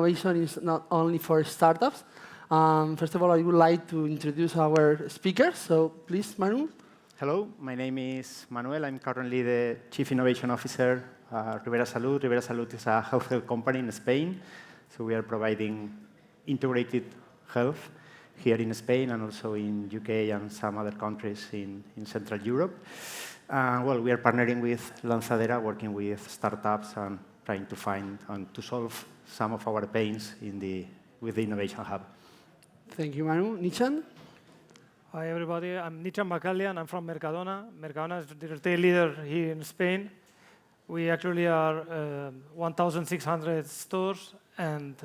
innovation is not only for startups. First of all, I would like to introduce our speakers. So please, Manu. Hello, my name is Manuel. I'm currently the Chief Innovation Officer at Ribera Salud. Ribera Salud is a healthcare company in Spain. So we are providing integrated health here in Spain and also in UK and some other countries in Central Europe. Well, we are partnering with Lanzadera, working with startups and trying to find and to solve some of our pains with the Innovation Hub. Thank you, Manu. Nichan? Hi, everybody. I'm Nichan Bacalian. I'm from Mercadona. Mercadona is the retail leader here in Spain. We actually are 1,600 stores and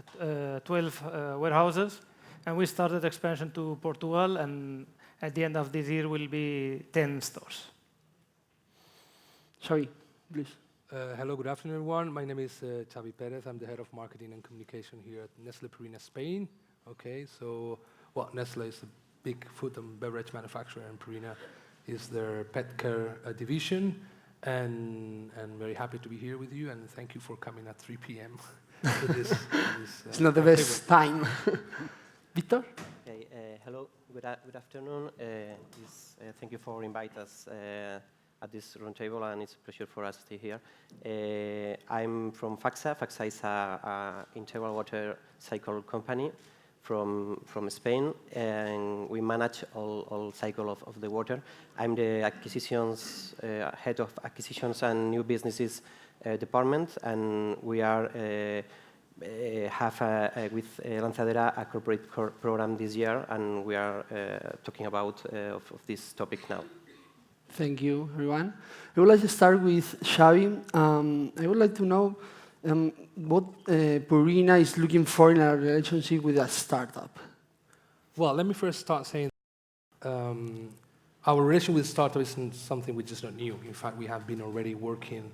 12 warehouses. And we started expansion to Portugal, and at the end of this year will be 10 stores. Sorry, please. Hello, good afternoon, everyone. My name is Xavi Perez. I'm the head of marketing and communication here at Nestlé Purina Spain. Okay, so Nestlé is a big food and beverage manufacturer, and Purina is their pet care division. And very happy to be here with you, and thank you for coming at 3 p.m. to this. It's not the best time. Victor? Okay, hello, good afternoon. Thank you for inviting us at this roundtable, and it's a pleasure for us to stay here. I'm from FAXA. FAXA is an integral water cycle company from Spain, and we manage all cycle of the water. I'm the acquisitions head of acquisitions and new businesses department, and we are have with Lanzadera a corporate program this year, and we are talking about of this topic now. Thank you, everyone. I would like to start with Xavi. I would like to know what Purina is looking for in a relationship with a startup. Well, let me first start saying our relation with startups isn't something which is not new. In fact, we have been already working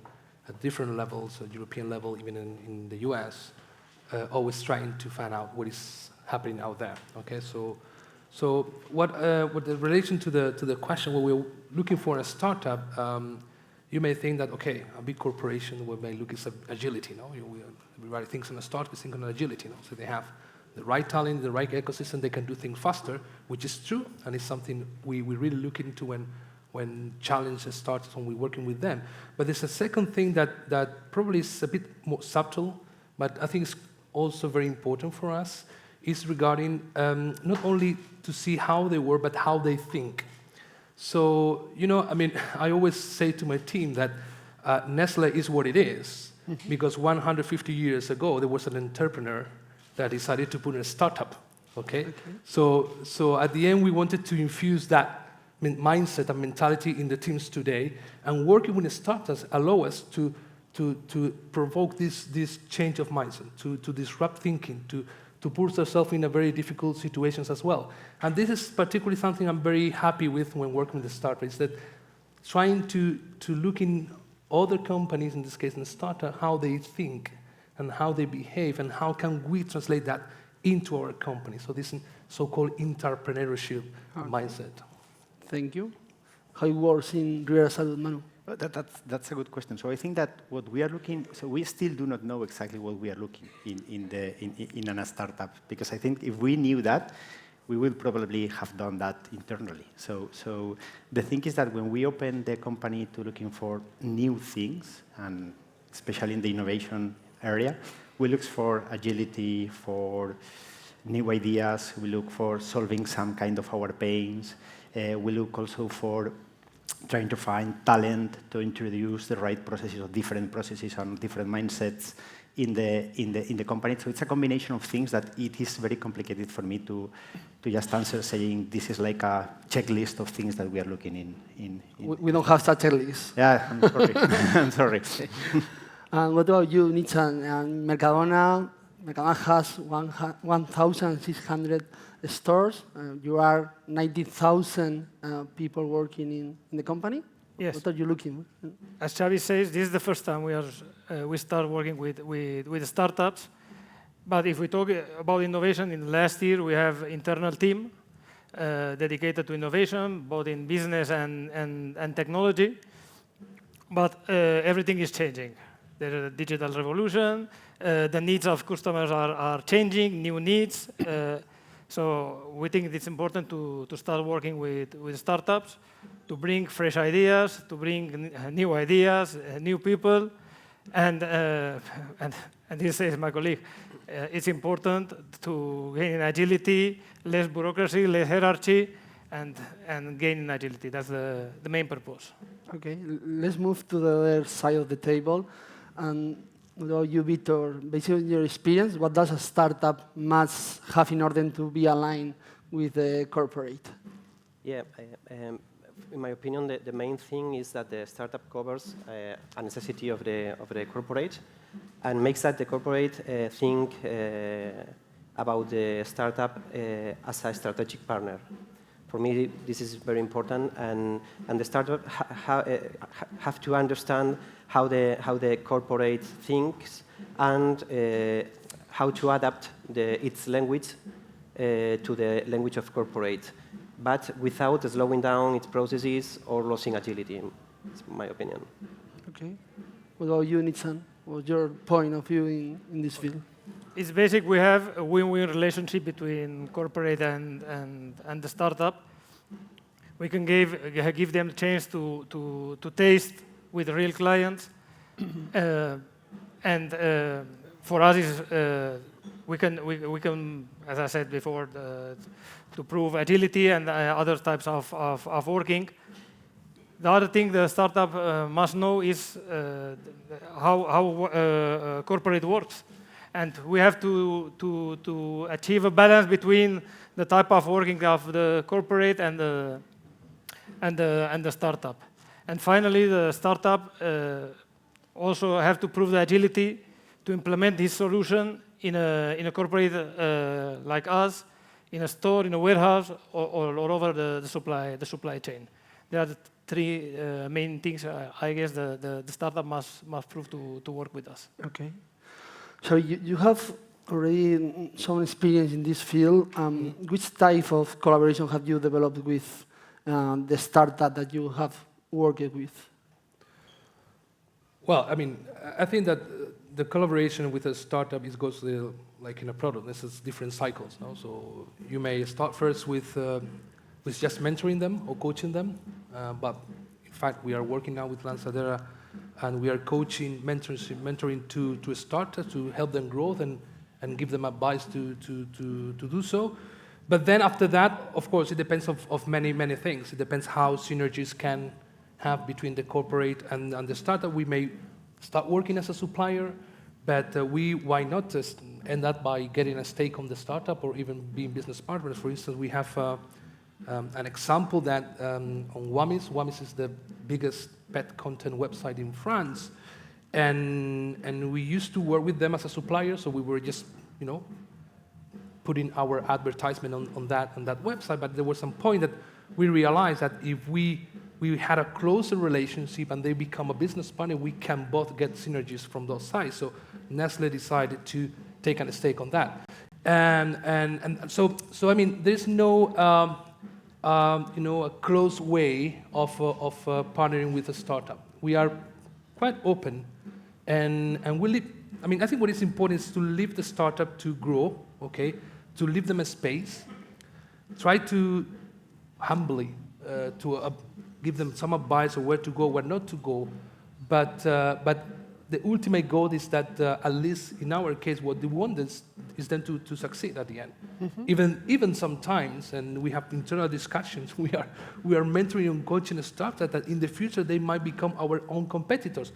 at different levels, at European level, even in the US, always trying to find out what is happening out there. Okay, so what the relation to the question, what we're looking for in a startup, you may think that, okay, a big corporation, what may look is agility. No? Everybody thinks in a startup, we think on agility. No? So they have the right talent, the right ecosystem, they can do things faster, which is true, and it's something we really look into when challenges start, when we're working with them. But there's a second thing that probably is a bit more subtle, but I think it's also very important for us, is regarding not only to see how they work, but how they think. So, I mean, I always say to my team that Nestlé is what it is, because 150 years ago, there was an entrepreneur that decided to put in a startup, okay? So at the end, we wanted to infuse that mindset and mentality in the teams today, and working with the startups allow us to provoke this change of mindset, to disrupt thinking, to put ourselves in a very difficult situations as well. And this is particularly something I'm very happy with when working with the startups, is that trying to look in other companies, in this case in the startup, how they think and how they behave, and how can we translate that into our company. So this so-called entrepreneurship mindset. Thank you. How it works in Ribera Salud, Manu? That's a good question. So I think that what we are looking, so we still do not know exactly what we are looking in a startup, because I think if we knew that, we would probably have done that internally. So the thing is that when we open the company to looking for new things, and especially in the innovation area, we look for agility, for new ideas, we look for solving some kind of our pains, we look also for trying to find talent to introduce the right processes or different processes and different mindsets in the company. So it's a combination of things that it is very complicated for me to just answer saying this is like a checklist of things that we are looking in. We don't have such a list. Yeah, I'm sorry. I'm sorry. And what about you, Nichan? Mercadona has 1,600 stores. You are 90,000 people working in the company. Yes. What are you looking for? As Xavi says, this is the first time we start working with startups. But if we talk about innovation, in the last year we have internal team dedicated to innovation, both in business and technology. But everything is changing. There's a digital revolution, the needs of customers are changing, new needs. So we think it's important to start working with startups, to bring fresh ideas, to bring new ideas, new people. And this is my colleague. It's important to gain in agility, less bureaucracy, less hierarchy, and gain in agility. That's the main purpose. Okay, let's move to the other side of the table. And you, Victor, based on your experience, what does a startup must have in order to be aligned with the corporate? Yeah, in my opinion, the main thing is that the startup covers a necessity of the corporate and makes that the corporate think about the startup as a strategic partner. For me, this is very important, and the startup have to understand how the corporate thinks and how to adapt its language to the language of corporate, but without slowing down its processes or losing agility, in my opinion. Okay. What about you, Nitsan? What's your point of view in this field? It's basic. We have a win-win relationship between corporate and the startup. We can give them a chance to taste with real clients, and for us, we can, as I said before, to prove agility and other types of working. The other thing the startup must know is how corporate works. And we have to achieve a balance between the type of working of the corporate and the startup. And finally, the startup also have to prove the agility to implement this solution in a corporate like us, in a store, in a warehouse, or all over the supply chain. There are the three main things I guess the startup must prove to work with us. Okay. So you have already some experience in this field. Which type of collaboration have you developed with the startup that you have worked with? Well, I mean, I think that the collaboration with a startup goes like in a product. This is different cycles. No? So you may start first with just mentoring them or coaching them, but in fact, we are working now with Lanzadera, and we are coaching, mentoring to a startup to help them grow and give them advice to do so. But then after that, of course, it depends of many things. It depends how synergies can have between the corporate and the startup. We may start working as a supplier, but why not just end up by getting a stake on the startup or even being business partners? For instance, we have an example that on Wamis. Wamis is the biggest pet content website in France, and we used to work with them as a supplier, so we were just, putting our advertisement on that website. But there was some point that we realized that if we had a closer relationship and they become a business partner, we can both get synergies from those sides. So Nestle decided to take a stake on that, and so I mean, there's no a close way of partnering with a startup. We are quite open, and we I mean, I think what is important is to leave the startup to grow, okay, to leave them a space, try to humbly give them some advice on where to go, where not to go, but the ultimate goal is that at least in our case, what we want is them to succeed at the end. Mm-hmm. Even sometimes, and we have internal discussions, we are mentoring and coaching a startup that in the future they might become our own competitors,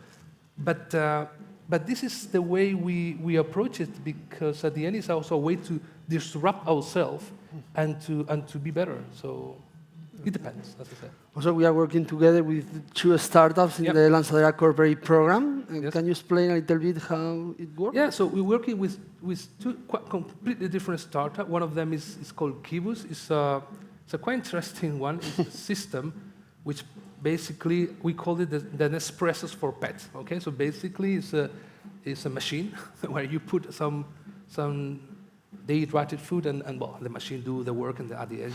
but this is the way we approach it, because at the end it's also a way to disrupt ourselves and to be better. So it depends, as I said. Also, we are working together with 2 startups in the Lanzadera Corporate Program. Yes. Can you explain a little bit how it works? Yeah, so we're working with 2 quite completely different startups. One of them is called Kibus. It's a quite interesting one. It's a system which basically we call it the Nespressos for pets. Okay, so basically it's a machine where you put some dehydrated food and well, the machine do the work, and at the end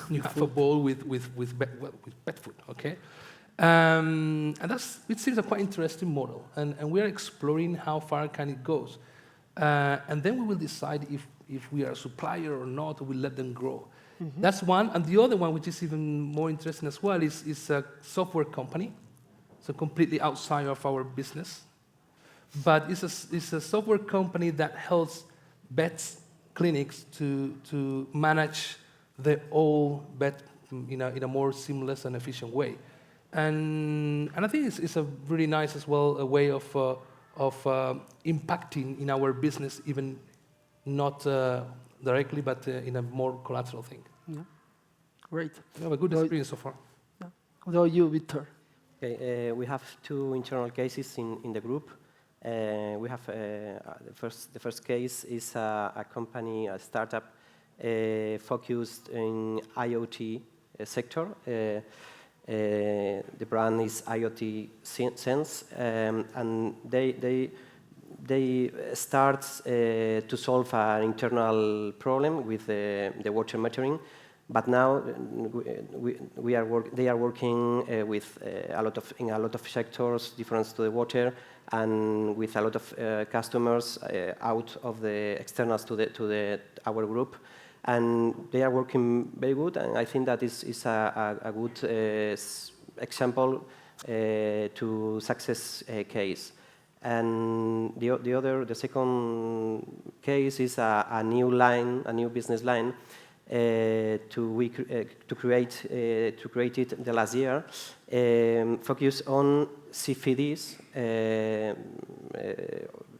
you have a bowl with pet food. Okay, And it seems a quite interesting model, and we are exploring how far can it goes. And then we will decide if we are a supplier or not, or we let them grow. That's one, and the other one, which is even more interesting as well, is a software company, so completely outside of our business. But it's a software company that helps vets, clinics to manage the whole vet in a more seamless and efficient way. And I think it's a really nice as well a way of impacting in our business, even not directly, but in a more collateral thing. Yeah. Great. We have a good experience so far. Yeah. How about you, Victor? Okay, we have two internal cases in the group. We have the first case is a company, a startup focused in IoT sector. The brand is IoT Sense, and they start to solve an internal problem with the water metering. But now they are working with in a lot of sectors different to the water, and with a lot of customers out of the externals to our group, and they are working very good. And I think that is a good example to success case. And the second case is a new business line. To create it the last year, focus on CFDs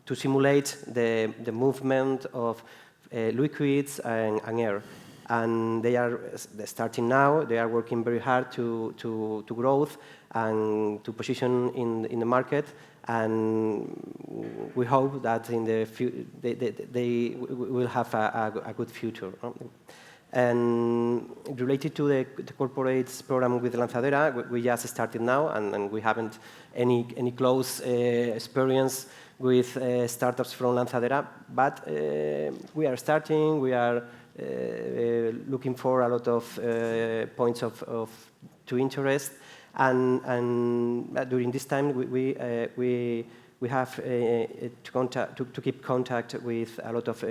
to simulate the movement of liquids and air. And they are starting now. They are working very hard to growth and to position in the market. And we hope that in the they will have a good future. And related to the corporate program with Lanzadera, we just started now, and we haven't any close experience with startups from Lanzadera. But we are starting. We are looking for a lot of points to interest. And during this time, we have to keep contact with a lot of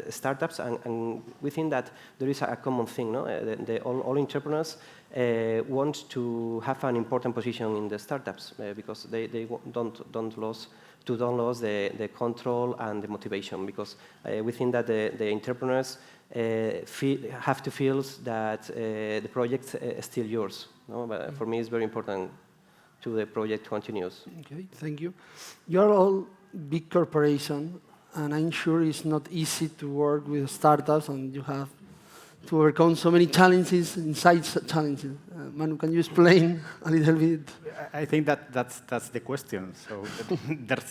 startups, and we think that there is a common thing. No? All entrepreneurs want to have an important position in the startups because they don't lose the control and the motivation, because we think that the entrepreneurs have to feel that the project is still yours. No? But for me, it's very important to the project continues. Okay, thank you. You're all big corporation, and I'm sure it's not easy to work with startups, and you have to overcome so many challenges inside challenges. Manu, can you explain a little bit? I think that's the question. So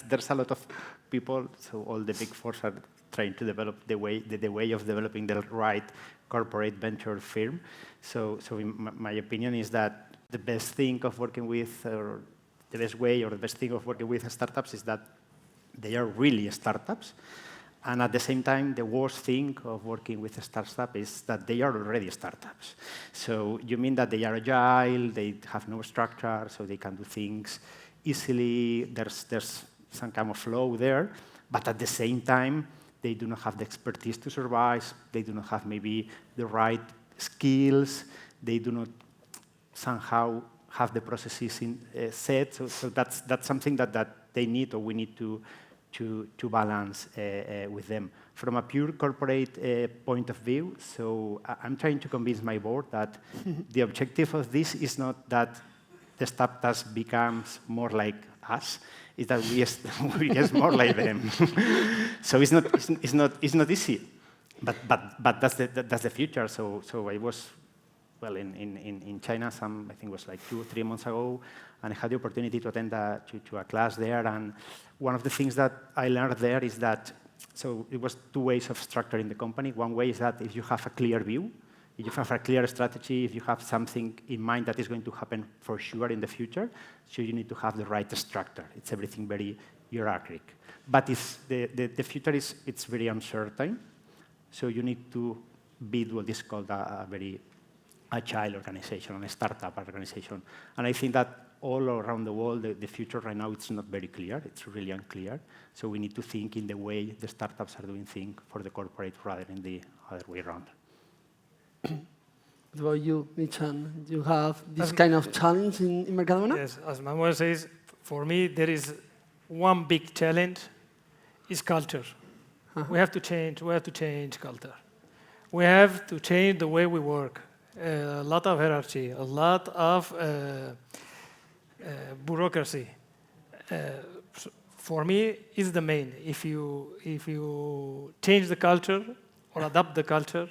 there's a lot of people. So all the big fours are trying to develop the way of developing the right corporate venture firm. So in my opinion is that the best thing of working with, or the best way, or the best thing of working with startups is that they are really startups. And at the same time, the worst thing of working with a startup is that they are already startups. So you mean that they are agile, they have no structure, so they can do things easily. There's some kind of flow there. But at the same time, they do not have the expertise to survive. They do not have maybe the right skills. They do not somehow have the processes set. So that's something that they need, or we need to balance with them. From a pure corporate point of view, so I'm trying to convince my board that the objective of this is not that the startups becomes more like us, is that we get more like them. So it's not easy, but that's the future. So I was, well, in China, I think it was like 2 or 3 months ago, and I had the opportunity to attend to a class there. And one of the things that I learned there is that, so it was 2 ways of structuring the company. One way is that if you have a clear view, if you have a clear strategy, if you have something in mind that is going to happen for sure in the future, so you need to have the right structure. It's everything very hierarchic. But the future it's very uncertain, so you need to build what is called a very agile organization, a startup organization. And I think that all around the world, the future right now, it's not very clear. It's really unclear. So we need to think in the way the startups are doing things for the corporate rather than the other way around. What about you, Nichan? You have this kind of challenge in Mercadona? Yes, as Manuel says, for me, there is one big challenge, is culture. We have to change culture. We have to change the way we work. A lot of hierarchy, a lot of bureaucracy. For me, is the main. If you change the culture or adapt the culture,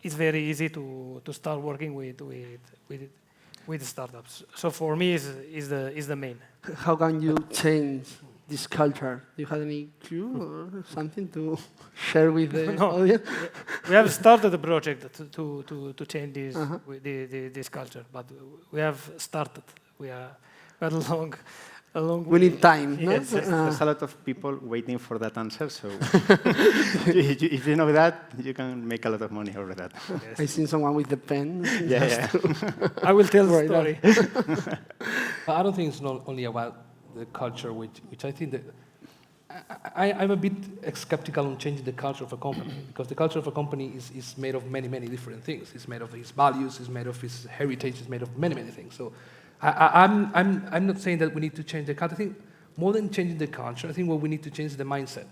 it's very easy to start working with startups. So for me, is the main. How can you change this culture? Do you have any clue or something to share with the audience? We have started a project to change this culture, but we have started. We are a long We need time. No? Yes. There's a lot of people waiting for that answer, so if you know that, you can make a lot of money over that. Yes. I seen someone with the pen. Yeah. I will tell the Right, story. But I don't think it's not only about the culture, which I think that I'm a bit skeptical on changing the culture of a company, because the culture of a company is made of many, many different things. It's made of its values, it's made of its heritage, it's made of many, many things. So I'm not saying that we need to change the culture. I think more than changing the culture, I think what we need to change is the mindset.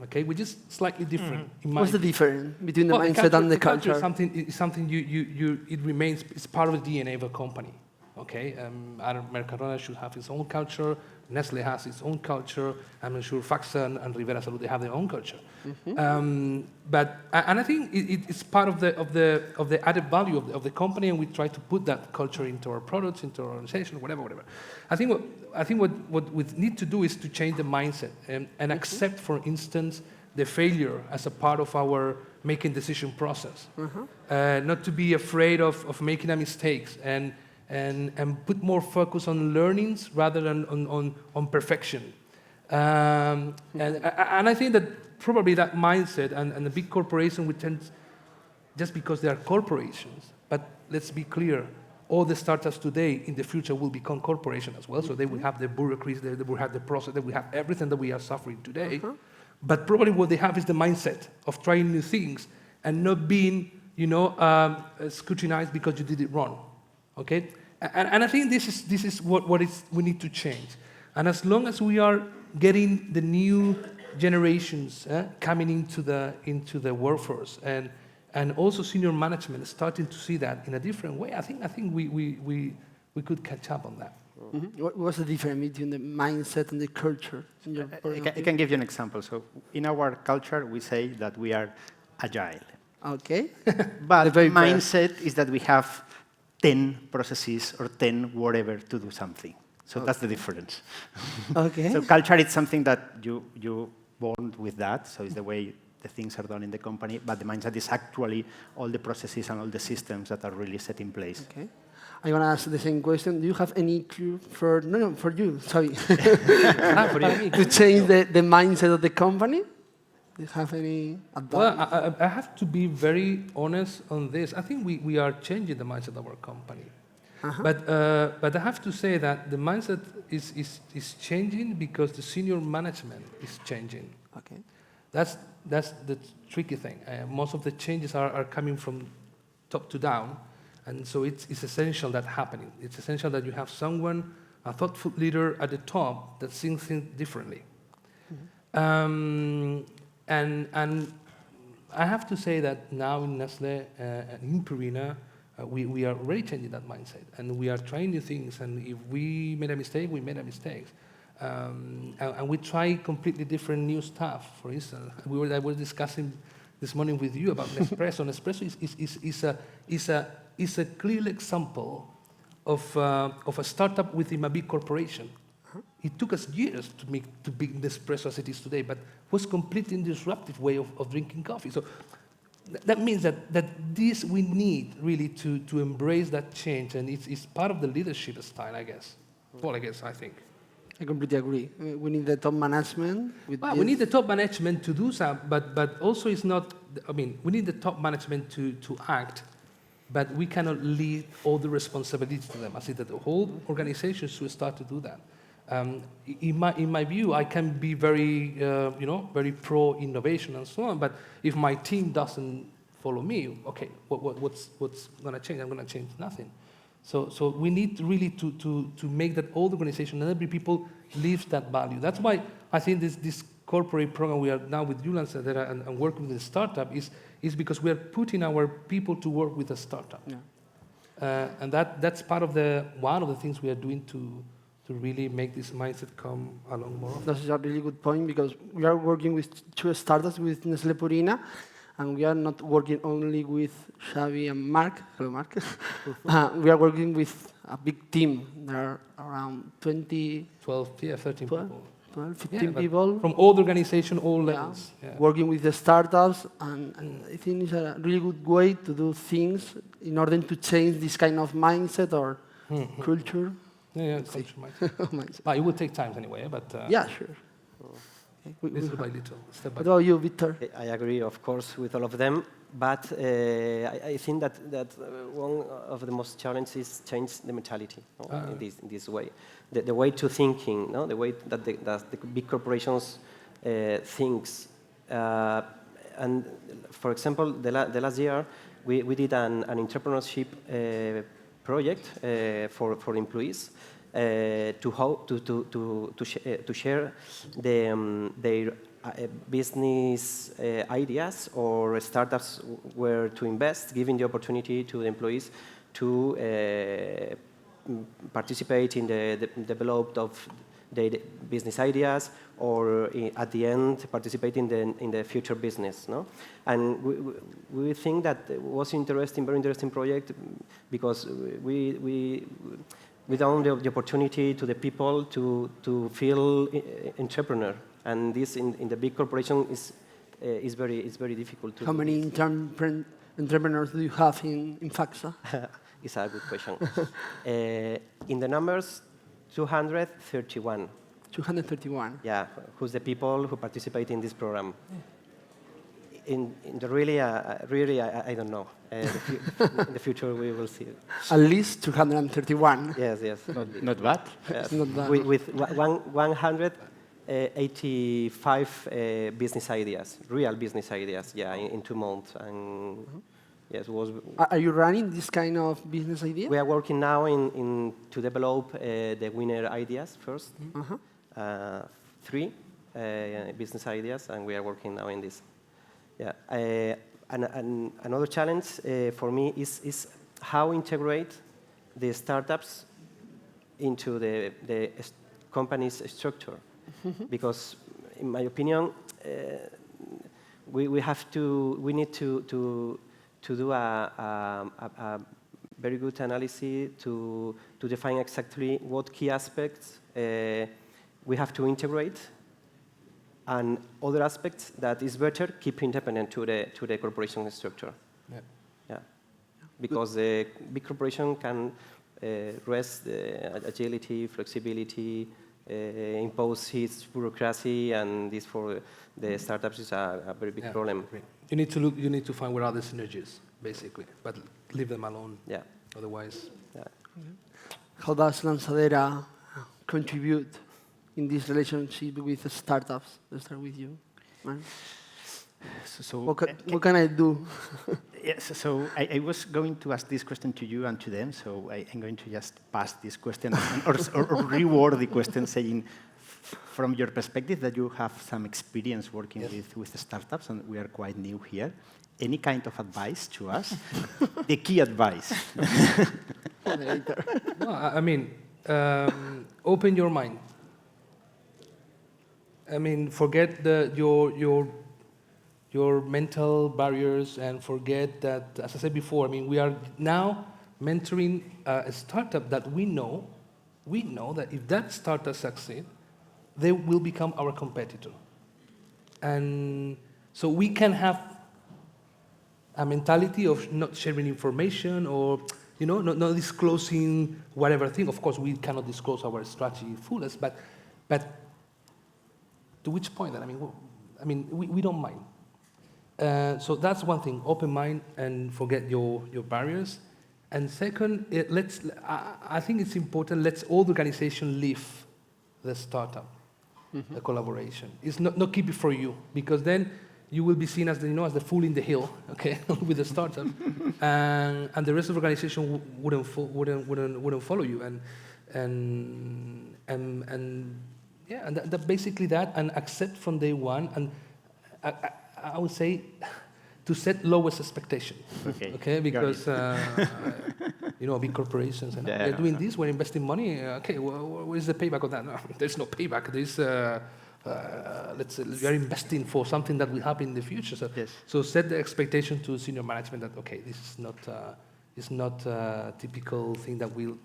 Okay, which is slightly different. In my What's the opinion. difference between the Well, mindset and the culture? Is something it remains, it's part of the DNA of a company. Okay, Mercadona should have its own culture. Nestle has its own culture. I'm sure FACSA and Rivera Salud, they have their own culture. But I think it's part of the added value of the company, and we try to put that culture into our products, into our organization, whatever. I think what we need to do is to change the mindset and accept, for instance, the failure as a part of our making decision process. Not to be afraid of making a mistakes and put more focus on learnings rather than on perfection. And I think that probably that mindset and the big corporation would tend, just because they are corporations, but let's be clear, all the startups today in the future will become corporations as well, so they will have the bureaucracy, they will have the process, they will have everything that we are suffering today. But probably what they have is the mindset of trying new things and not being, scrutinized because you did it wrong. Okay, and I think this is what we need to change. And as long as we are getting the new generations coming into the workforce and also senior management starting to see that in a different way, I think we could catch up on that. What's the difference between the mindset and the culture? In your I can give you an example. So in our culture, we say that we are agile. Okay. But the mindset is that we have 10 processes or 10 whatever to do something. So that's the difference. Okay. So culture is something that you born with that. So it's the way the things are done in the company. But the mindset is actually all the processes and all the systems that are really set in place. Okay. I'm going to ask the same question. Do you have any clue for you, sorry, to change the mindset of the company? Do you have any advice? Well, I have to be very honest on this. I think we are changing the mindset of our company. But I have to say that the mindset is changing because the senior management is changing. Okay. That's the tricky thing. Most of the changes are coming from top to down, and so it's essential that happening. It's essential that you have someone, a thoughtful leader at the top that sees things differently. And I have to say that now in Nestle and in Purina, we are already changing that mindset, and we are trying new things. And if we made a mistake, we made a mistake. And we try completely different new stuff. For instance, I was discussing this morning with you about Nespresso. Nespresso is a clear example of a startup within a big corporation. It took us years to be Nespresso as it is today, but was completely disruptive way of drinking coffee. So that means that this we need really to embrace that change, and it's part of the leadership style, I guess. Well, I think. I completely agree. We need the top management. We need the top management to do so, but also it's not. I mean, we need the top management to act but we cannot leave all the responsibility to them. I see that the whole organization should start to do that. In my view, I can be very, very pro innovation and so on. But if my team doesn't follow me, okay, what's going to change? I'm going to change nothing. So we need really to make that all the organization and every people lives that value. That's why I think this corporate program we are now with Julian and working with the startup is because we are putting our people to work with a startup. Yeah. And that's part of one of the things we are doing to really make this mindset come along more. That's a really good point, because we are working with 2 startups with Nestlé Purina, and we are not working only with Xavi and Mark. Hello, Mark. We are working with a big team. There are around 13 people. 15 people. From all the organization, all levels. Yeah. Working with the startups, and I think it's a really good way to do things in order to change this kind of mindset or culture. Yeah, culture mindset. But it would take time anyway, but... yeah, sure. Little by little, step by step. What about you, Victor? I agree, of course, with all of them, but I think that one of the most challenges is change the mentality in this way. The way to thinking, the way that the big corporations thinks. And for example, the last year, we did an entrepreneurship project for employees to share their business ideas or startups where to invest, giving the opportunity to the employees to participate in the development of their business ideas, or at the end participate in the future business. No? And we think that it was interesting, very interesting project, because we done the opportunity to the people to feel entrepreneur, and this in the big corporation is very difficult to. How many entrepreneurs do you have in FACSA? It's a good question. In the numbers, 231. 231. Yeah, who's the people who participate in this program? In the really, I don't know. In the future, we will see. At least 231. Yes. Not bad. Yes. Not bad. With 185 business ideas, real business ideas, yeah, in 2 months. And yes, was. Are you running this kind of business idea? We are working now to develop the winner ideas first. 3 business ideas, and we are working now in this. Yeah. And another challenge for me is how integrate the startups into the company's structure. Because, in my opinion, we need to do a very good analysis to define exactly what key aspects we have to integrate, and other aspects that is better keep independent to the corporation structure. Yeah. Because the big corporation can rest agility, flexibility, impose its bureaucracy, and this for the startups is a very big problem. You need to find where are the synergies, basically, but leave them alone. Yeah. Otherwise. Yeah. How does Lanzadera contribute in this relationship with the startups? Let's start with you, man. What can I do? Yes, so I was going to ask this question to you and to them, so I'm going to just pass this question or reword the question, saying, from your perspective that you have some experience working with startups, and we are quite new here, any kind of advice to us? The key advice. No, I mean, open your mind. I mean, forget your mental barriers, and forget that, as I said before, I mean, we are now mentoring a startup that we know that if that startup succeeds, they will become our competitor. And so we can have a mentality of not sharing information, or not disclosing whatever thing. Of course, we cannot disclose our strategy fullest, but to which point? I mean, we don't mind. So that's one thing, open mind and forget your barriers. And second, I think it's important, let's all the organization live the startup, the collaboration. It's not keep it for you, because then you will be seen as as the fool in the hill, okay, with the startup, and the rest of the organization wouldn't follow you, and that basically that, and accept from day one, and I would say to set lowest expectation, okay, because big corporations and they're doing this, we're investing money, okay, where's the payback of that? No, there's no payback. There's we are investing for something that will happen in the future. So, so set the expectation to senior management that okay, this is not a typical thing that will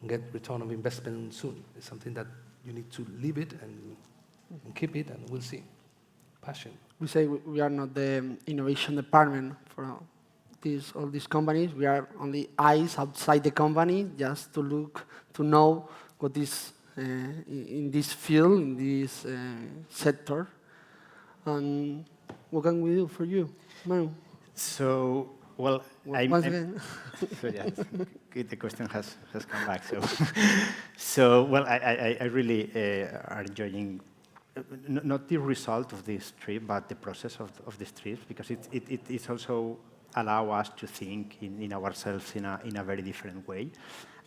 get return of investment soon. It's something that you need to live it and keep it, and we'll see. Passion. We say we are not the innovation department for all these companies. We are only eyes outside the company, just to look, to know what is in this field, in this sector. And what can we do for you, Manu? So, well, once again. So yeah, the question has come back. So, well, I really are enjoying not the result of this trip, but the process of this trip, because it also allow us to think in ourselves in a very different way,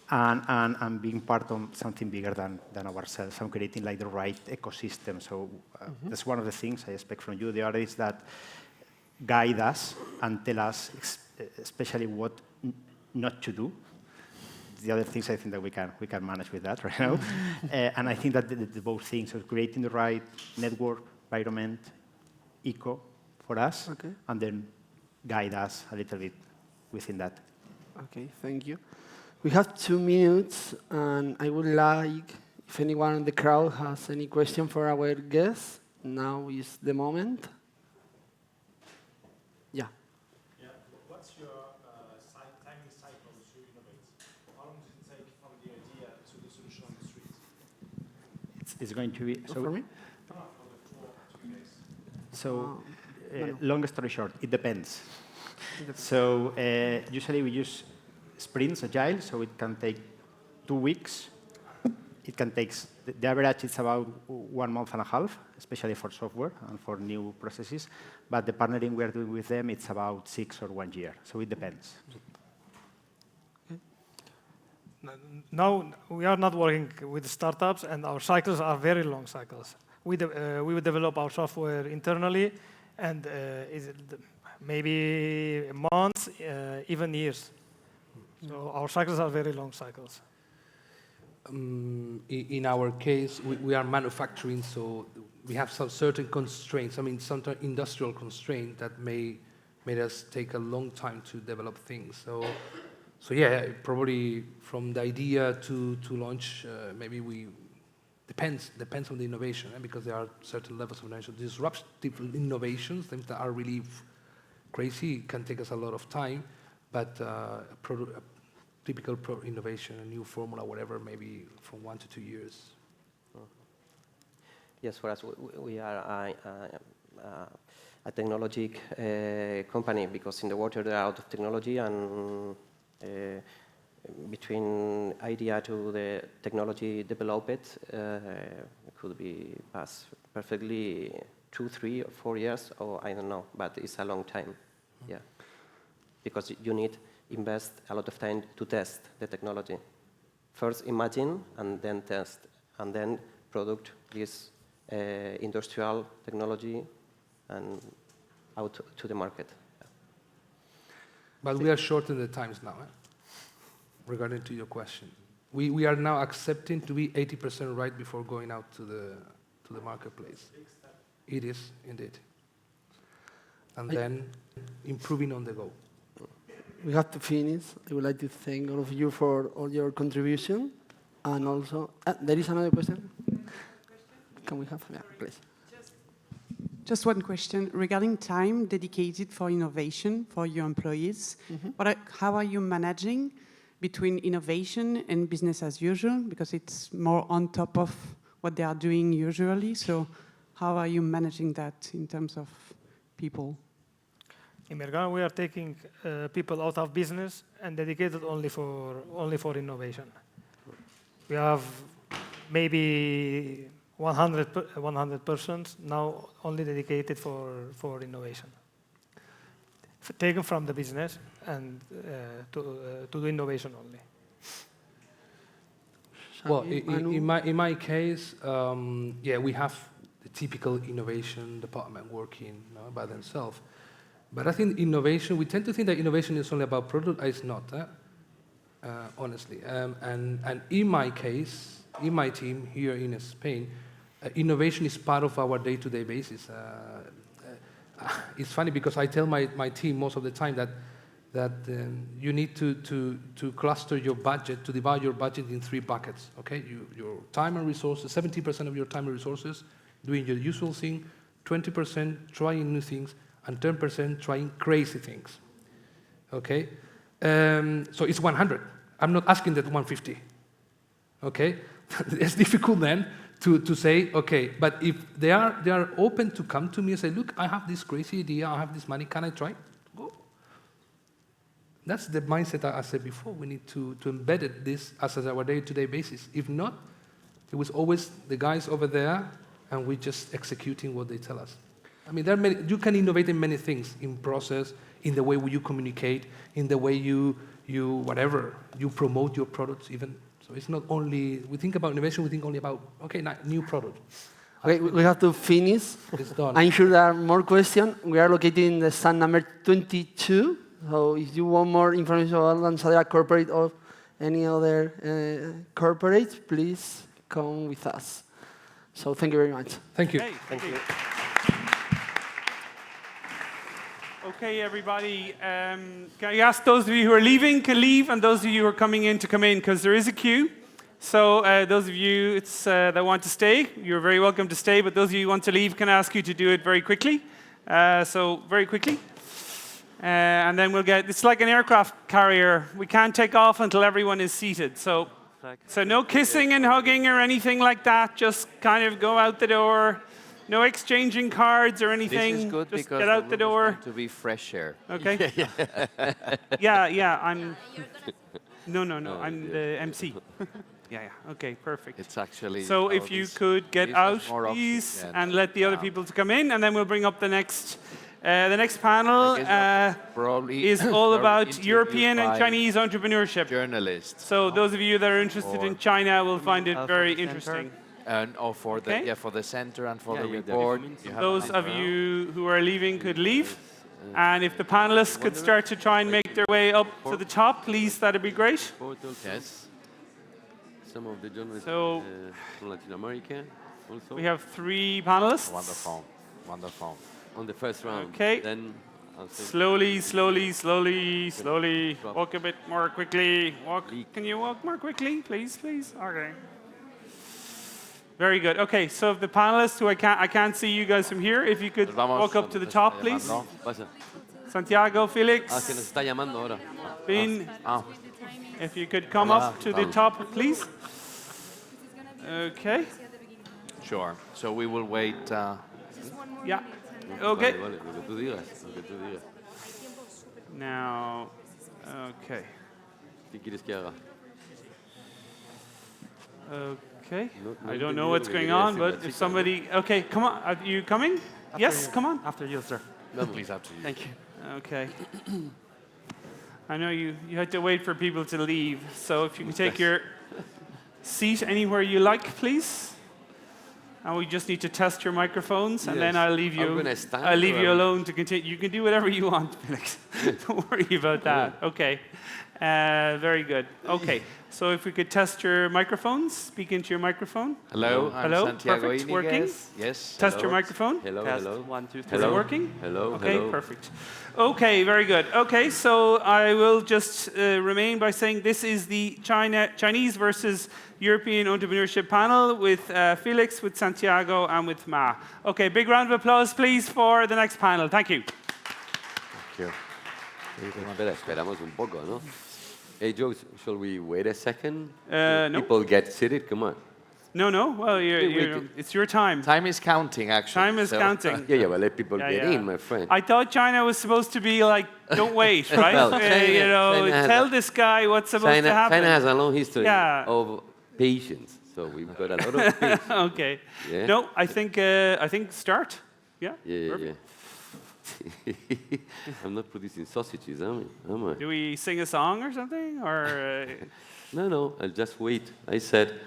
and being part of something bigger than ourselves, and creating like the right ecosystem. So that's one of the things I expect from you. The other is that guide us and tell us especially what not to do. The other things I think that we can manage with that right now. And I think that the both things of creating the right network, environment, eco for us, and then guide us a little bit within that. Okay, thank you. We have 2 minutes, and I would like, if anyone in the crowd has any question for our guests, now is the moment. Yeah. Yeah. What's your timing cycle to innovate? How long does it take from the idea to the solution on the street? It's going to be... So for me? For the 2 days. So, long story short, it depends. So usually we use sprints, agile, so it can take 2 weeks. It can take, the average is about 1.5 months, especially for software and for new processes. But the partnering we are doing with them, it's about 6 or 1 year. So it depends. Now, we are not working with startups, and our cycles are very long cycles. We would develop our software internally, and maybe months, even years. So our cycles are very long cycles. In our case, we are manufacturing, so we have some certain constraints. I mean, some industrial constraints that made us take a long time to develop things. So yeah, probably from the idea to launch, maybe depends on the innovation, because there are certain levels of innovation. Disruptive innovations, things that are really crazy, can take us a lot of time, but typical innovation, a new formula, whatever, maybe from 1 to 2 years. Yes, for us, we are a technology company, because in the water there are a lot of technology, and between idea to the technology developed, it could be passed perfectly 2, 3, or 4 years, or I don't know, but it's a long time. Yeah, because you need invest a lot of time to test the technology. First imagine, and then test, and then product this industrial technology and out to the market. But we are short in the times now, regarding to your question. We are now accepting to be 80% right before going out to the marketplace. It is, indeed. And then improving on the go. We have to finish. I would like to thank all of you for all your contribution. And also, there is another question? Can we have? Yeah, please. Just one question regarding time dedicated for innovation for your employees. How are you managing between innovation and business as usual? Because it's more on top of what they are doing usually. So how are you managing that in terms of people? In Mercadona, we are taking people out of business and dedicated only for innovation. We have maybe 100 persons now only dedicated for innovation. Taken from the business and to do innovation only. Well, in my case, yeah, we have the typical innovation department working by themselves. But I think innovation, we tend to think that innovation is only about product. It's not, honestly. And in my case, in my team here in Spain, innovation is part of our day-to-day basis. It's funny because I tell my team most of the time that you need to cluster your budget, to divide your budget in 3 buckets, okay? Your time and resources, 70% of your time and resources doing your usual thing, 20% trying new things, and 10% trying crazy things, okay? So it's 100. I'm not asking that 150, okay? It's difficult then to say, okay, but if they are open to come to me and say, look, I have this crazy idea, I have this money, can I try? Go. That's the mindset I said before. We need to embed this as our day-to-day basis. If not, it was always the guys over there, and we're just executing what they tell us. I mean, you can innovate in many things, in process, in the way you communicate, in the way you promote your products even. So it's not only, we think about innovation, we think only about, okay, new product. Okay, we have to finish. It's done. I'm sure there are more questions. We are located in the stand number 22. So if you want more information about Lanzadera Corporate or any other corporate, please come with us. So thank you very much. Thank you. Hey, thank you. Okay, everybody. Can I ask those of you who are leaving can leave, and those of you who are coming in to come in, because there is a queue. So those of you that want to stay, you're very welcome to stay. But those of you who want to leave, can I ask you to do it very quickly? So very quickly. And then we'll get, it's like an aircraft carrier. We can't take off until everyone is seated. So no kissing and hugging or anything like that. Just kind of go out the door. No exchanging cards or anything. This is good just because get out the door. Going to be fresh air. Okay. Yeah. I'm. No. I'm the MC. Yeah. Okay. Perfect. It's actually. So if you could get out, please, and let the other people to come in, and then we'll bring up the next. The next panel is all about European and Chinese entrepreneurship. Journalists. So those of you that are interested in China will find it very interesting. And for the center and for the report. Those of you who are leaving could leave. And if the panelists could start to try and make their way up to the top, please, that'd be great. Yes. Some of the journalists So from Latin America also. We have 3 panelists. Wonderful. On the first round. Okay. Then slowly. Walk a bit more quickly. Can you walk more quickly, please? Okay. Very good. Okay, so the panelists who I can't see you guys from here, if you could walk up to the top, please. Santiago, Felix. que nos está llamando ahora. Bin, if you could come up to the top, please. Okay. Sure. So we will wait. Yeah. Okay. Vale, lo que tú digas. Now, okay. ¿Qué quieres que haga? Okay. I don't know what's going on, but if somebody... Okay, come on. Are you coming? Yes, come on. After you, sir. Please, after you. Thank you. Okay. I know you had to wait for people to leave, so if you can take your seat anywhere you like, please. And we just need to test your microphones, and then I'll leave you alone to continue. You can do whatever you want, Felix. Don't worry about that. Okay. Very good. Okay. So if we could test your microphones, speak into your microphone. Hello. I'm Santiago Perfect. Inigas. Working. Yes. Test your microphone. Hello. 1, 2, 3. Is it working? Hello. Okay, perfect. Okay, very good. Okay, so I will just remain by saying this is the Chinese versus European entrepreneurship panel with Felix, with Santiago, and with Ma. Okay, big round of applause, please, for the next panel. Thank you. Thank you. Esperamos un poco, ¿no? Hey, Joe, shall we wait a second? No. People get seated, come on. No, no. Well, it's your time. Time is counting, actually. Time is counting. Yeah, but let people get in, my friend. I thought China was supposed to be like, don't wait, right? Well, China tell this guy what's supposed to happen. China has a long history of patience, so we've got a lot of patience. Okay. Yeah. No, I think start. Yeah. Yeah. I'm not producing sausages, am I? Do we sing a song or something, or? No. I'll just wait. I said.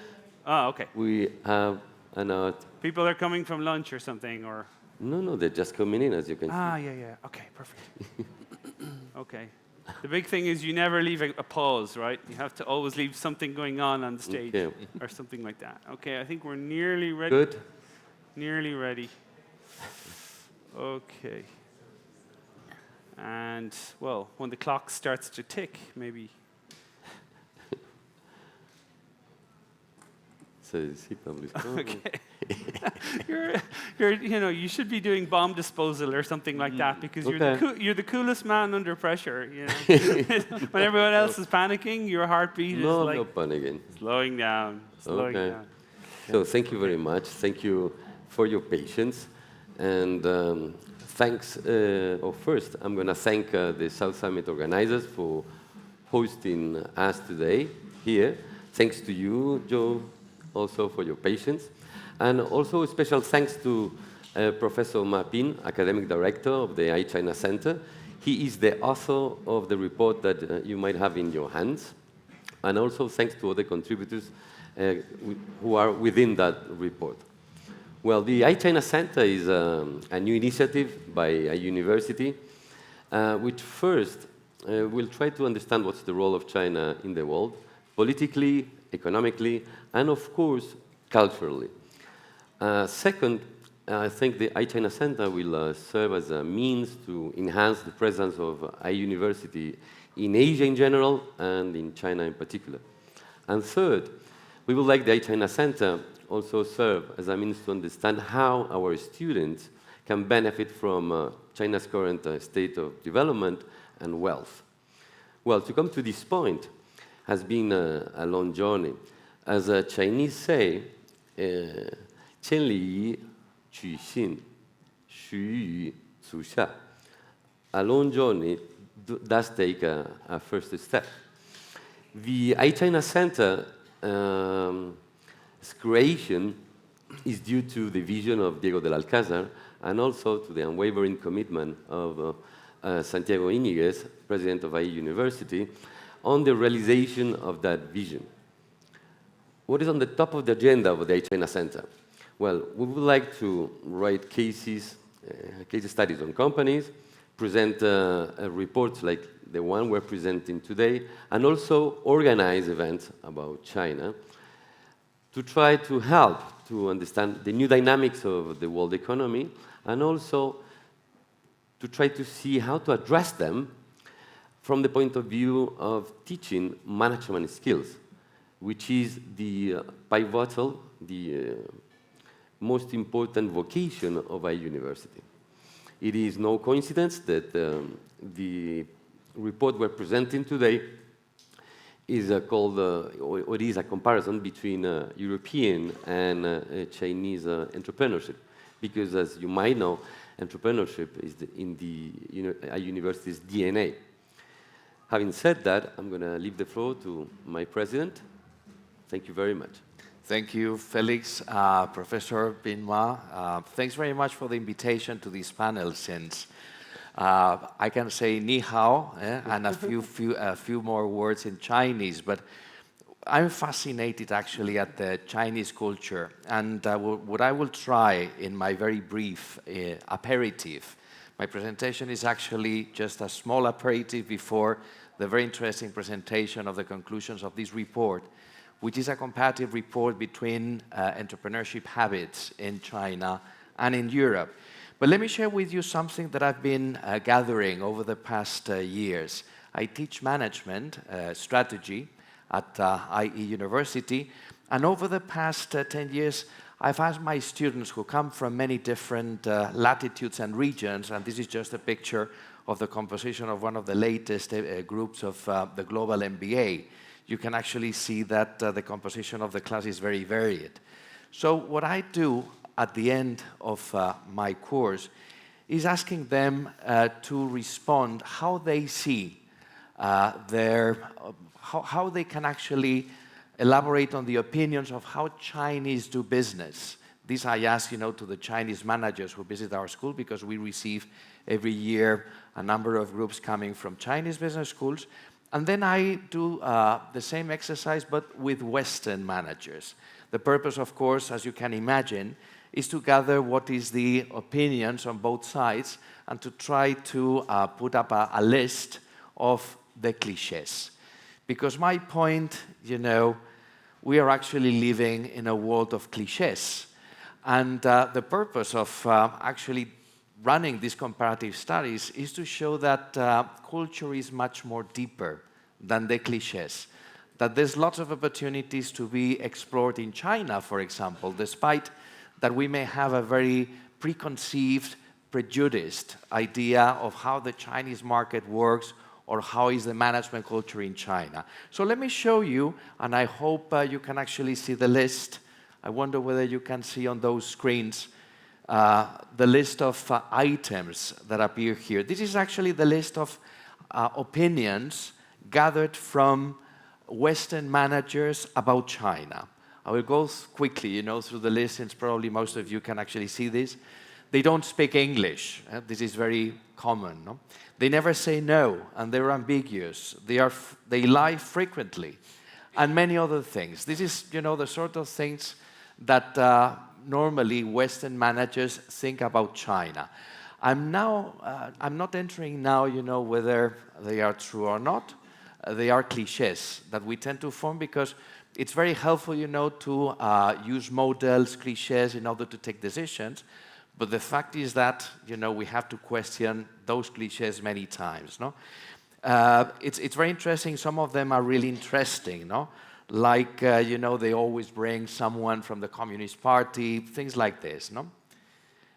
Oh, okay. We have an art. People are coming from lunch or something, or? No, they're just coming in, as you can see. Yeah. Okay, perfect. Okay. The big thing is you never leave a pause, right? You have to always leave something going on the stage, or something like that. Okay, I think we're nearly ready. Good. Nearly ready. Okay. And, well, when the clock starts to tick, maybe. Okay. You should be doing bomb disposal or something like that, because you're the coolest man under pressure. When everyone else is panicking, your heartbeat is like no panicking. Slowing down. So thank you very much. Thank you for your patience, and thanks. First, I'm going to thank the South Summit organizers for hosting us today here. Thanks to you, Joe, also for your patience. And also a special thanks to Professor Ma Pin, Academic Director of the iChina Center. He is the author of the report that you might have in your hands. And also thanks to other contributors who are within that report. Well, the iChina Center is a new initiative by a university, which first will try to understand what's the role of China in the world, politically, economically, and of course, culturally. Second, I think the iChina Center will serve as a means to enhance the presence of a university in Asia in general and in China in particular. And third, we would like the iChina Center also serve as a means to understand how our students can benefit from China's current state of development and wealth. Well, to come to this point has been a long journey. As the Chinese say, 千里取信, 须臾足下. A long journey does take a first step. The iChina Center creation is due to the vision of Diego del Alcázar and also to the unwavering commitment of Santiago Íñiguez, president of IE University, on the realization of that vision. What is on the top of the agenda of the iChina Center? Well, we would like to write case studies on companies, present reports like the one we're presenting today, and also organize events about China to try to help to understand the new dynamics of the world economy, and also to try to see how to address them from the point of view of teaching management skills, which is the pivotal, the most important vocation of a university. It is no coincidence that the report we're presenting today is called, or it is a comparison between European and Chinese entrepreneurship. Because as you might know, entrepreneurship is in a university's DNA. Having said that, I'm going to leave the floor to my president. Thank you very much. Thank you, Felix, Professor Binma. Thanks very much for the invitation to this panel, since I can say ni hao and a few more words in Chinese, but I'm fascinated actually at the Chinese culture, and what I will try in my very brief aperitif. My presentation is actually just a small aperitif before the very interesting presentation of the conclusions of this report, which is a comparative report between entrepreneurship habits in China and in Europe. But let me share with you something that I've been gathering over the past years. I teach management strategy at IE University, and over the past 10 years, I've asked my students who come from many different latitudes and regions, and this is just a picture of the composition of one of the latest groups of the global MBA. you can actually see that the composition of the class is very varied. So what I do at the end of my course is asking them to respond how they see how they can actually elaborate on the opinions of how Chinese do business. This I ask, to the Chinese managers who visit our school, because we receive every year a number of groups coming from Chinese business schools. And then I do the same exercise, but with Western managers. The purpose, of course, as you can imagine, is to gather what is the opinions on both sides and to try to put up a list of the cliches. Because my point, we are actually living in a world of cliches. And the purpose of actually running these comparative studies is to show that culture is much more deeper than the cliches. That there's lots of opportunities to be explored in China, for example, despite that we may have a very preconceived, prejudiced idea of how the Chinese market works or how is the management culture in China. So let me show you, and I hope you can actually see the list. I wonder whether you can see on those screens the list of items that appear here. This is actually the list of opinions gathered from Western managers about China. I will go quickly, through the list, since probably most of you can actually see this. They don't speak English. This is very common. No? They never say no, and they're ambiguous. They lie frequently, and many other things. This is, the sort of things that normally Western managers think about China. I'm not entering now, whether they are true or not. They are cliches that we tend to form because it's very helpful, to use models, cliches in order to take decisions. But the fact is that, we have to question those cliches many times, no? It's very interesting. Some of them are really interesting, no? Like, they always bring someone from the Communist Party, things like this, no?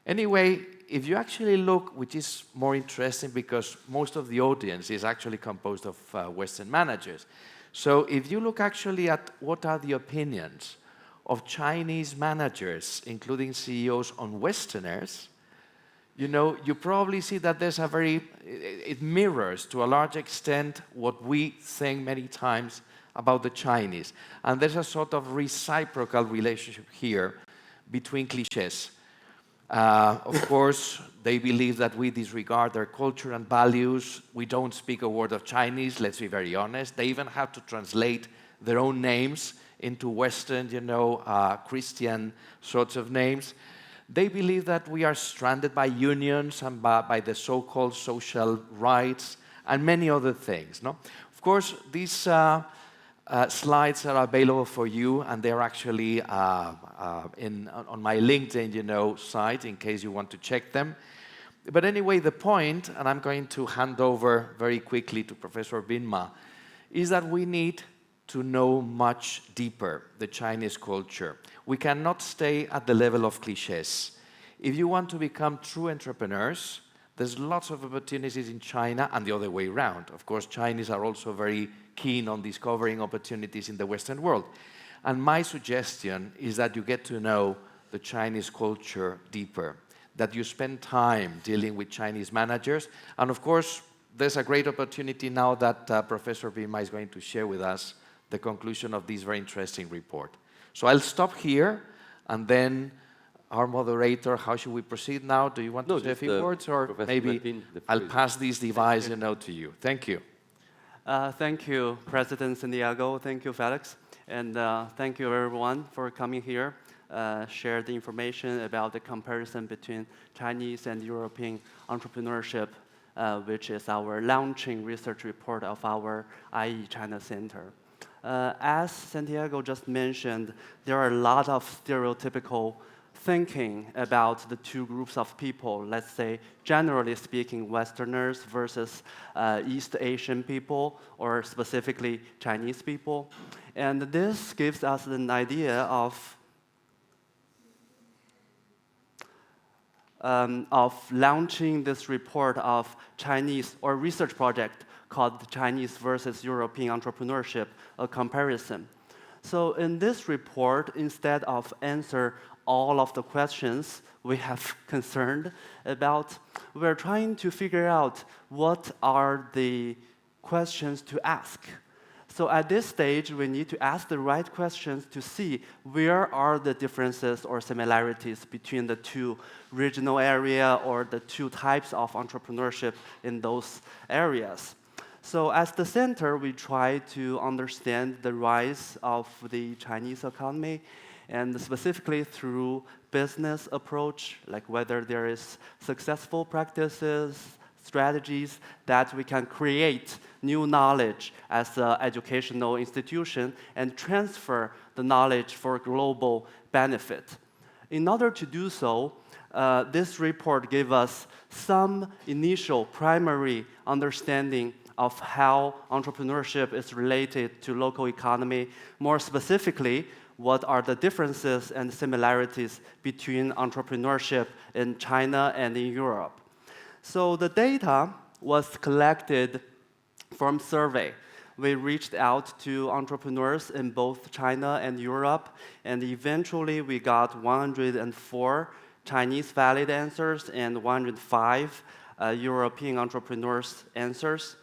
Anyway, if you actually look, which is more interesting because most of the audience is actually composed of Western managers. So if you look actually at what are the opinions of Chinese managers, including CEOs, on Westerners, you probably see that there's it mirrors to a large extent what we think many times about the Chinese. And there's a sort of reciprocal relationship here between cliches. Of course, they believe that we disregard their culture and values. We don't speak a word of Chinese, let's be very honest. They even have to translate their own names into Western, Christian sorts of names. They believe that we are stranded by unions and by the so-called social rights and many other things. No? Of course, these slides are available for you, and they're actually on my LinkedIn, site in case you want to check them. But anyway, the point, and I'm going to hand over very quickly to Professor Binma, is that we need to know much deeper the Chinese culture. We cannot stay at the level of cliches. If you want to become true entrepreneurs, there's lots of opportunities in China and the other way around. Of course, Chinese are also very keen on discovering opportunities in the Western world. And my suggestion is that you get to know the Chinese culture deeper, that you spend time dealing with Chinese managers. And of course, there's a great opportunity now that Professor Binma is going to share with us the conclusion of this very interesting report. So I'll stop here, and then our moderator, how should we proceed now? Do you want to say a few words, or Professor maybe Martin, I'll pass this device to you? Thank you. Thank you, President Santiago. Thank you, Felix. And thank you, everyone, for coming here, share the information about the comparison between Chinese and European entrepreneurship, which is our launching research report of our IE China Center. As Santiago just mentioned, there are a lot of stereotypical thinking about the two groups of people, let's say, generally speaking, Westerners versus East Asian people, or specifically Chinese people. And this gives us an idea of of launching this report of Chinese or research project called Chinese versus European Entrepreneurship, a comparison. So in this report, instead of answer all of the questions we have concerned about, we're trying to figure out what are the questions to ask. So at this stage, we need to ask the right questions to see where are the differences or similarities between the two regional area or the two types of entrepreneurship in those areas. So as the center, we try to understand the rise of the Chinese economy, and specifically through business approach, like whether there is successful practices, strategies that we can create new knowledge as an educational institution and transfer the knowledge for global benefit. In order to do so, this report gave us some initial primary understanding of how entrepreneurship is related to local economy. More specifically, what are the differences and similarities between entrepreneurship in China and in Europe. So the data was collected from survey. We reached out to entrepreneurs in both China and Europe, and eventually we got 104 Chinese valid answers and 105 European entrepreneurs' answers.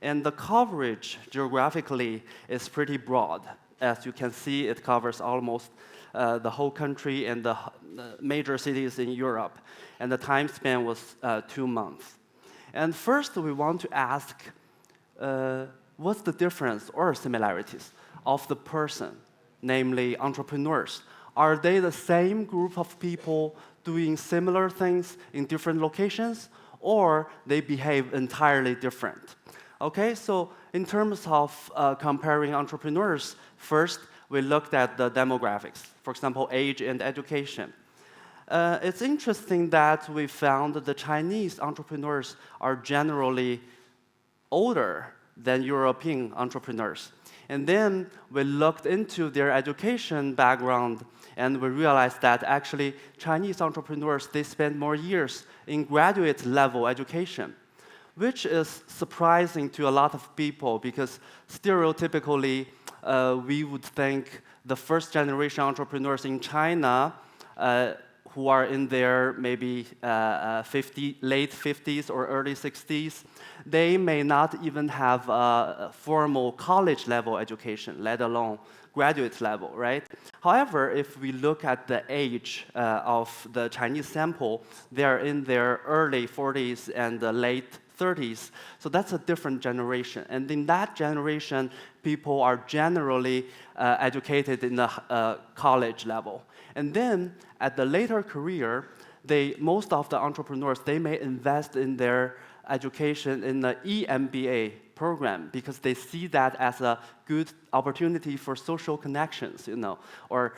And the coverage geographically is pretty broad. As you can see, it covers almost the whole country and the major cities in Europe. And the time span was 2 months. And first, we want to ask, what's the difference or similarities of the person, namely entrepreneurs? Are they the same group of people doing similar things in different locations, or they behave entirely different? Okay, so in terms of comparing entrepreneurs, first we looked at the demographics, for example, age and education. It's interesting that we found that the Chinese entrepreneurs are generally older than European entrepreneurs. And then we looked into their education background, and we realized that actually Chinese entrepreneurs, they spend more years in graduate level education, which is surprising to a lot of people because stereotypically we would think the first generation entrepreneurs in China who are in their maybe late 50s or early 60s, they may not even have a formal college level education, let alone graduate level, right? However, if we look at the age of the Chinese sample, they're in their early 40s and the late 30s. So that's a different generation. And in that generation, people are generally educated in the college level. And then at the later career, most of the entrepreneurs, they may invest in their education in the EMBA program because they see that as a good opportunity for social connections, or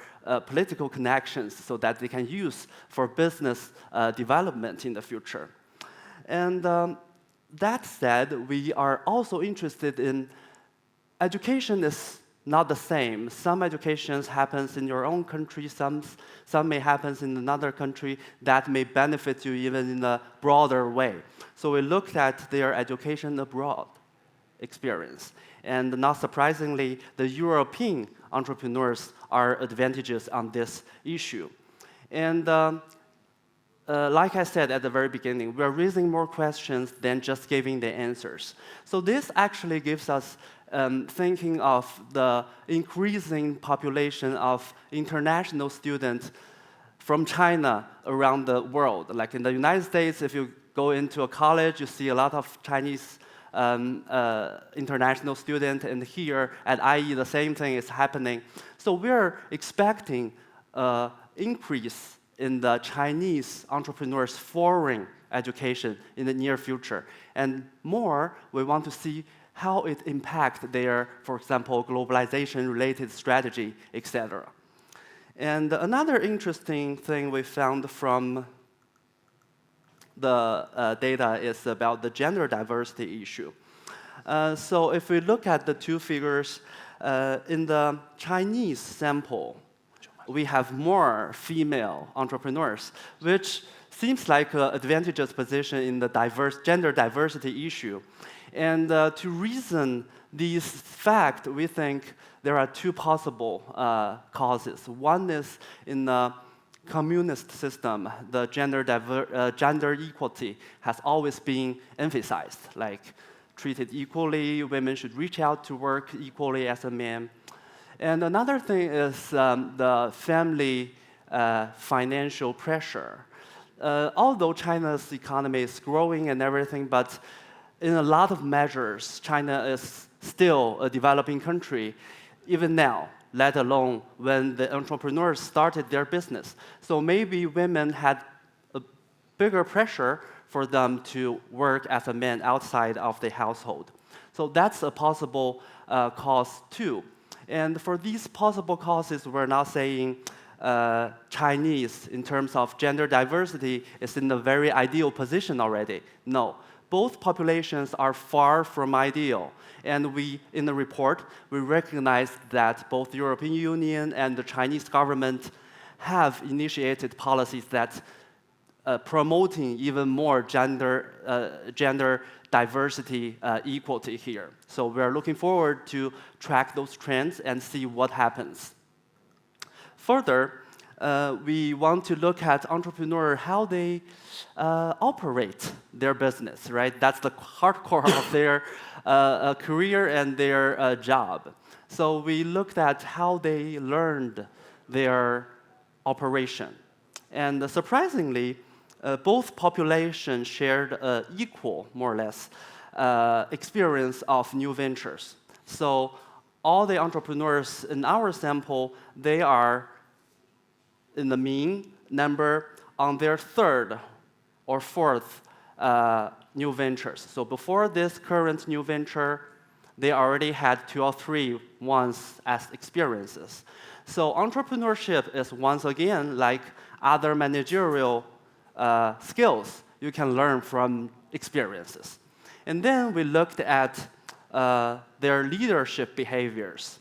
political connections so that they can use for business development in the future. And that said, we are also interested in education is not the same. Some educations happens in your own country, some may happen in another country that may benefit you even in a broader way. So we looked at their education abroad experience. And not surprisingly, the European entrepreneurs are advantageous on this issue. And like I said at the very beginning, we're raising more questions than just giving the answers. So this actually gives us thinking of the increasing population of international students from China around the world. Like in the United States, if you go into a college, you see a lot of Chinese international students, and here at IE, the same thing is happening. So we're expecting an increase in the Chinese entrepreneurs' foreign education in the near future. And more, we want to see how it impacts their, for example, globalization-related strategy, etc. And another interesting thing we found from the data is about the gender diversity issue. So if we look at the two figures, in the Chinese sample, we have more female entrepreneurs, which seems like an advantageous position in the gender diversity issue. And to reason these facts, we think there are two possible causes. One is in the communist system, the gender equality has always been emphasized, like treated equally, women should reach out to work equally as a man. And another thing is the family financial pressure. Although China's economy is growing and everything, but in a lot of measures, China is still a developing country, even now, let alone when the entrepreneurs started their business. So maybe women had a bigger pressure for them to work as a man outside of the household. So that's a possible cause too. And for these possible causes, we're not saying Chinese, in terms of gender diversity, is in a very ideal position already. No, both populations are far from ideal. And we, in the report, we recognize that both the European Union and the Chinese government have initiated policies that promoting even more gender diversity equality here. So we're looking forward to track those trends and see what happens. Further, we want to look at entrepreneurs, how they operate their business, right? That's the hardcore of their career and their job. So we looked at how they learned their operation. And surprisingly, both populations shared equal, more or less, experience of new ventures. So all the entrepreneurs in our sample, they are in the mean number on their third or fourth new ventures. So before this current new venture, they already had 2 or 3 ones as experiences. So entrepreneurship is once again like other managerial skills you can learn from experiences. And then we looked at their leadership behaviors.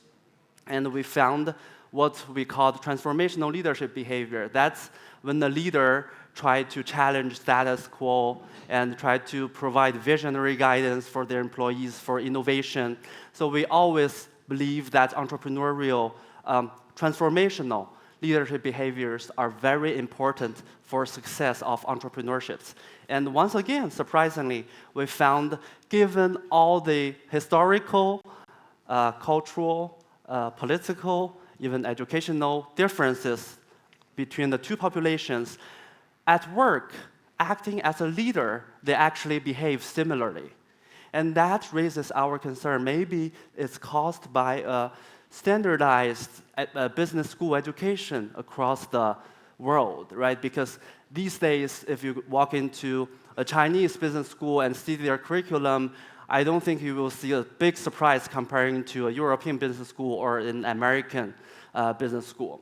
And we found what we call transformational leadership behavior. That's when the leader tried to challenge status quo and tried to provide visionary guidance for their employees for innovation. So we always believe that entrepreneurial transformational leadership behaviors are very important for success of entrepreneurships. And once again, surprisingly, we found, given all the historical, cultural, political, even educational differences between the two populations, at work, acting as a leader, they actually behave similarly. And that raises our concern. Maybe it's caused by a standardized business school education across the world, right? Because these days, if you walk into a Chinese business school and see their curriculum, I don't think you will see a big surprise comparing to a European business school or an American business school.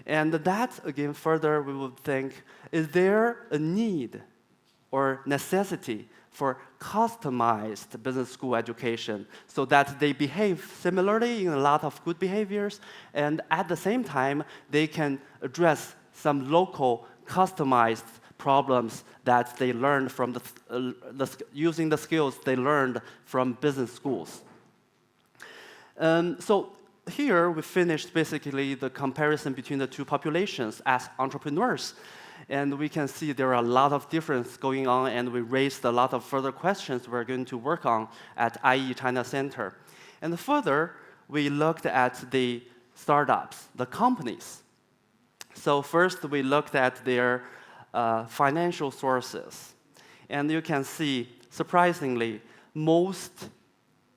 And that, again, further, we would think, is there a need or necessity for customized business school education so that they behave similarly in a lot of good behaviors, and at the same time, they can address some local customized problems that they learned from using the skills they learned from business schools. So here we finished basically the comparison between the two populations as entrepreneurs. And we can see there are a lot of differences going on, and we raised a lot of further questions we're going to work on at IE China Center. And further, we looked at the startups, the companies. So first, we looked at their financial sources. And you can see, surprisingly, most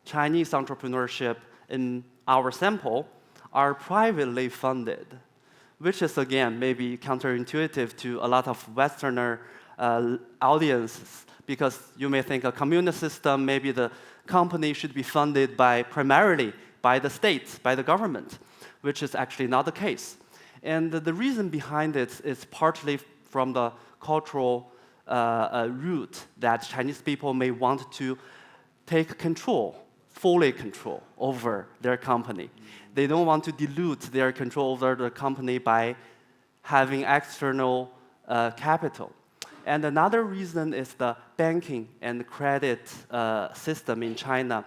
Chinese entrepreneurship in our sample are privately funded, which is, again, maybe counterintuitive to a lot of Westerner audiences, because you may think a communist system, maybe the company should be funded primarily by the state, by the government, which is actually not the case. And the reason behind it is partly from the cultural root that Chinese people may want to take control, fully control over their company. They don't want to dilute their control over the company by having external capital. And another reason is the banking and credit system in China.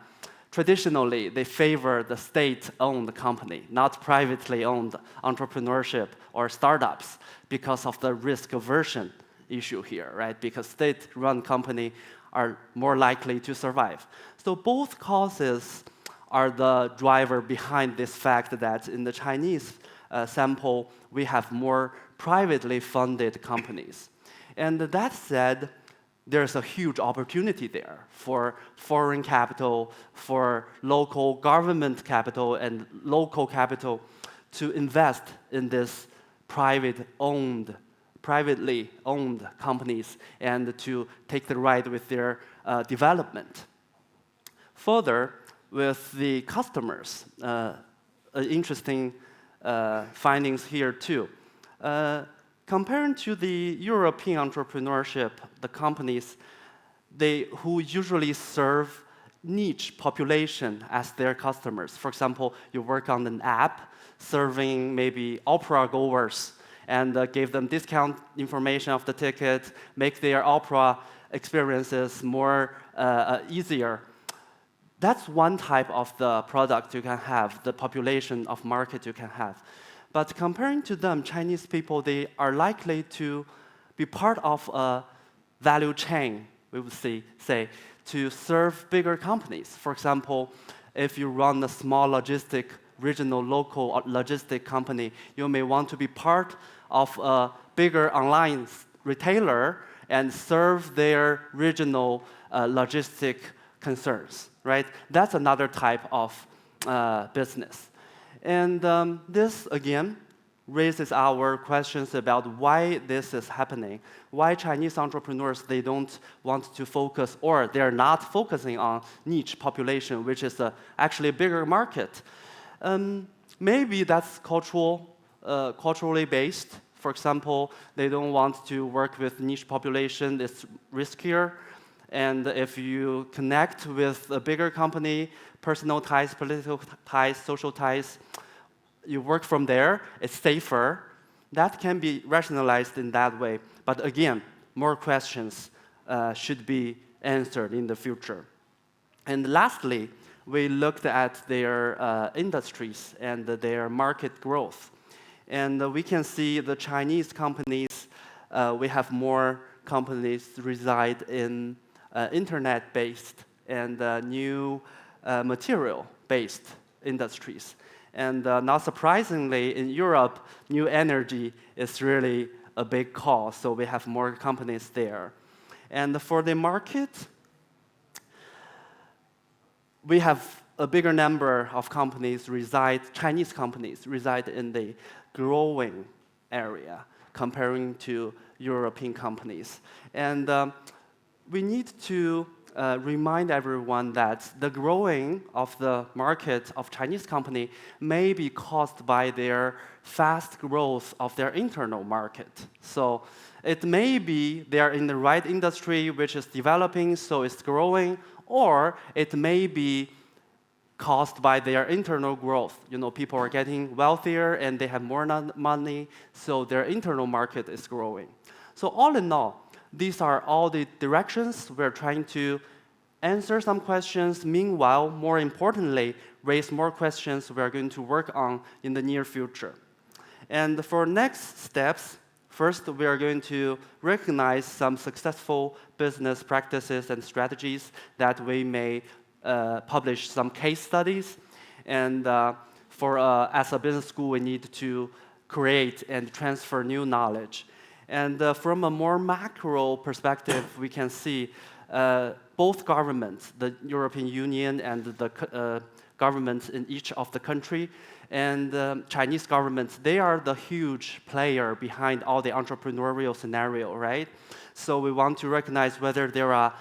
Traditionally, they favor the state-owned company, not privately owned entrepreneurship or startups, because of the risk aversion issue here, right? Because state-run companies are more likely to survive. So both causes are the driver behind this fact that in the Chinese sample, we have more privately funded companies. And that said, there's a huge opportunity there for foreign capital, for local government capital, and local capital to invest in this privately owned companies and to take the ride with their development. Further, with the customers, interesting findings here too. Comparing to the European entrepreneurship, the companies who usually serve niche population as their customers. For example, you work on an app serving maybe opera goers and give them discount information of the ticket, make their opera experiences more easier. That's one type of the product you can have, the population of market you can have. But comparing to them, Chinese people, they are likely to be part of a value chain, we would say, to serve bigger companies. For example, if you run a small regional, local logistic company, you may want to be part of a bigger online retailer and serve their regional logistic concerns, right? That's another type of business. And this, again, raises our questions about why this is happening, why Chinese entrepreneurs, they don't want to focus, or they're not focusing on niche population, which is actually a bigger market. Maybe that's culturally based. For example, they don't want to work with niche population, it's riskier. And if you connect with a bigger company, personal ties, political ties, social ties, you work from there, it's safer. That can be rationalized in that way. But again, more questions should be answered in the future. And lastly, we looked at their industries and their market growth. And we can see the Chinese companies, we have more companies reside in internet-based and new material-based industries. And not surprisingly, in Europe, new energy is really a big call, so we have more companies there. And for the market, we have a bigger number of companies Chinese companies reside in the growing area comparing to European companies. And we need to remind everyone that the growing of the market of Chinese company may be caused by their fast growth of their internal market. So it may be they are in the right industry which is developing, so it's growing, or it may be caused by their internal growth. You know, people are getting wealthier and they have more money, so their internal market is growing. So all in all, these are all the directions we're trying to answer some questions. Meanwhile, more importantly, raise more questions we're going to work on in the near future. And for next steps, first, we are going to recognize some successful business practices and strategies that we may publish some case studies. And as a business school, we need to create and transfer new knowledge. And from a more macro perspective, we can see both governments, the European Union and the governments in each of the country, and Chinese governments, they are the huge player behind all the entrepreneurial scenario, right? So we want to recognize whether there are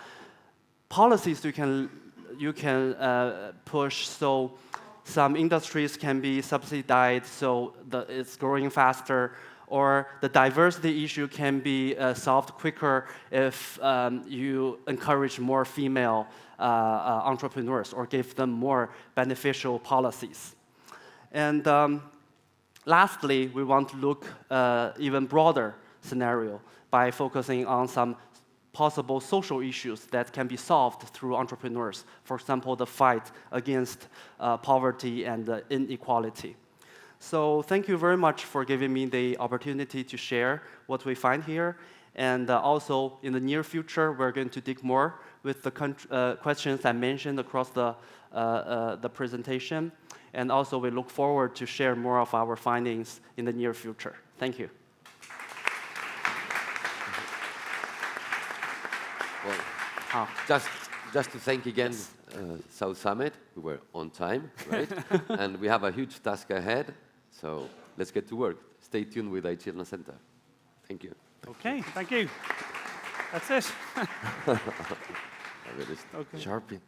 policies you can push so some industries can be subsidized so it's growing faster, or the diversity issue can be solved quicker if you encourage more female entrepreneurs or give them more beneficial policies. And lastly, we want to look even broader scenario. by focusing on some possible social issues that can be solved through entrepreneurs. For example, the fight against poverty and inequality. So thank you very much for giving me the opportunity to share what we find here. And also, in the near future, we're going to dig more with the questions I mentioned across the presentation. And also, we look forward to share more of our findings in the near future. Thank you. Well, just to thank again South Summit. We were on time, right? And we have a huge task ahead. So let's get to work. Stay tuned with IT Center. Thank you. Okay, thank you. That's it. Okay. Sharpie.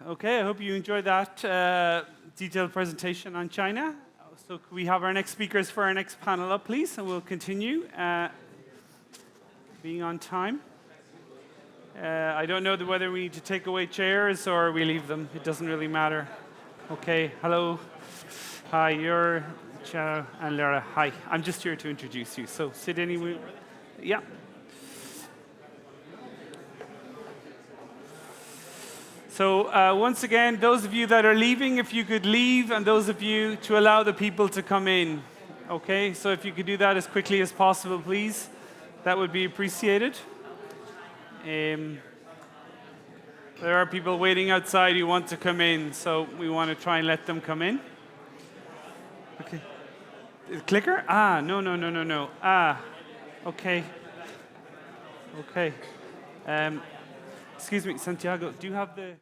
Okay, I hope you enjoyed that detailed presentation on China. So can we have our next speakers for our next panel up, please? And we'll continue being on time. I don't know whether we need to take away chairs or we leave them. It doesn't really matter. Okay, hello. Hi, you're Chao and Laura. Hi, I'm just here to introduce you. So sit anywhere. Yeah. So once again, those of you that are leaving, if you could leave, and those of you to allow the people to come in. Okay, so if you could do that as quickly as possible, please, that would be appreciated. There are people waiting outside who want to come in, so we want to try and let them come in. Okay. The clicker? Ah, no. Ah, okay. Okay. Excuse me, Santiago, do you have the...